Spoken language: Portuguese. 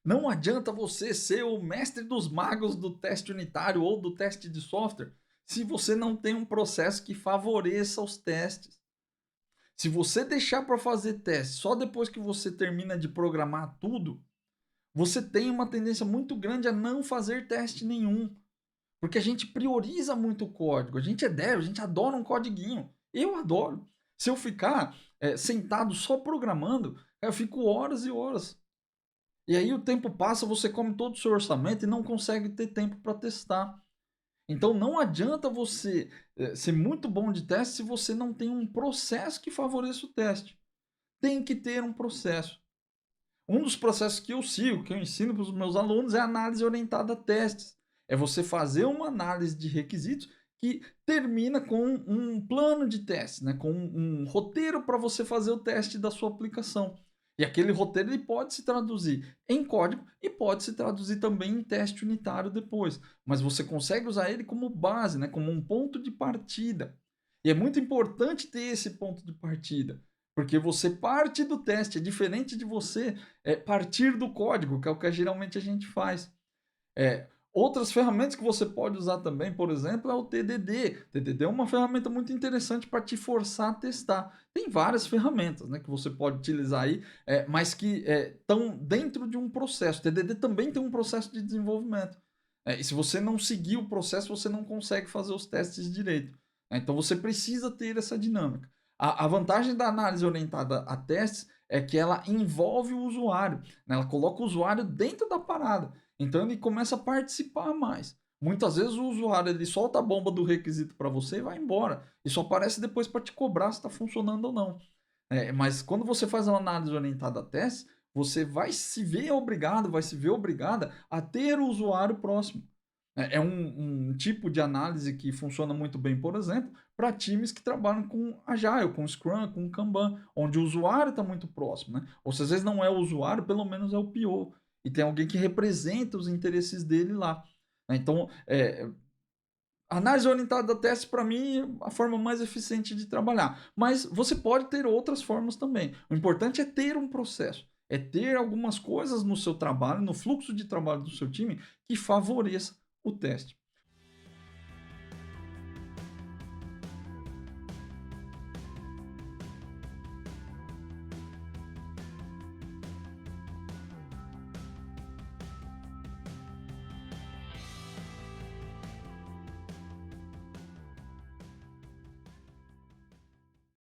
Não adianta você ser o mestre dos magos do teste unitário ou do teste de software, se você não tem um processo que favoreça os testes. Se você deixar para fazer teste só depois que você termina de programar tudo, você tem uma tendência muito grande a não fazer teste nenhum. Porque a gente prioriza muito o código. A gente é dev, a gente adora um codiguinho. Eu adoro. Se eu ficar sentado só programando, eu fico horas e horas. E aí o tempo passa, você come todo o seu orçamento e não consegue ter tempo para testar. Então não adianta você ser muito bom de teste se você não tem um processo que favoreça o teste. Tem que ter um processo. Um dos processos que eu sigo, que eu ensino para os meus alunos, é a análise orientada a testes. É você fazer uma análise de requisitos que termina com um plano de teste, né? Com um roteiro para você fazer o teste da sua aplicação. E aquele roteiro ele pode se traduzir em código e pode se traduzir também em teste unitário depois. Mas você consegue usar ele como base, né? Como um ponto de partida. E é muito importante ter esse ponto de partida. Porque você parte do teste, é diferente de você partir do código, que é o que geralmente a gente faz. Outras ferramentas que você pode usar também, por exemplo, é o TDD. TDD é uma ferramenta muito interessante para te forçar a testar. Tem várias ferramentas, né, que você pode utilizar aí, mas que estão dentro de um processo. TDD também tem um processo de desenvolvimento. E se você não seguir o processo, você não consegue fazer os testes direito. Então você precisa ter essa dinâmica. A vantagem da análise orientada a testes é que ela envolve o usuário, né? Ela coloca o usuário dentro da parada. Então ele começa a participar mais. Muitas vezes o usuário ele solta a bomba do requisito para você e vai embora. E só aparece depois para te cobrar se está funcionando ou não. Mas quando você faz uma análise orientada a testes, você vai se ver obrigado, vai se ver obrigada a ter o usuário próximo. É um tipo de análise que funciona muito bem, por exemplo, para times que trabalham com Agile, com Scrum, com Kanban, onde o usuário está muito próximo. Né? Ou se às vezes não é o usuário, pelo menos é o PO. E tem alguém que representa os interesses dele lá. Então, análise orientada a testes, para mim, é a forma mais eficiente de trabalhar. Mas você pode ter outras formas também. O importante é ter um processo. É ter algumas coisas no seu trabalho, no fluxo de trabalho do seu time, que favoreça o teste.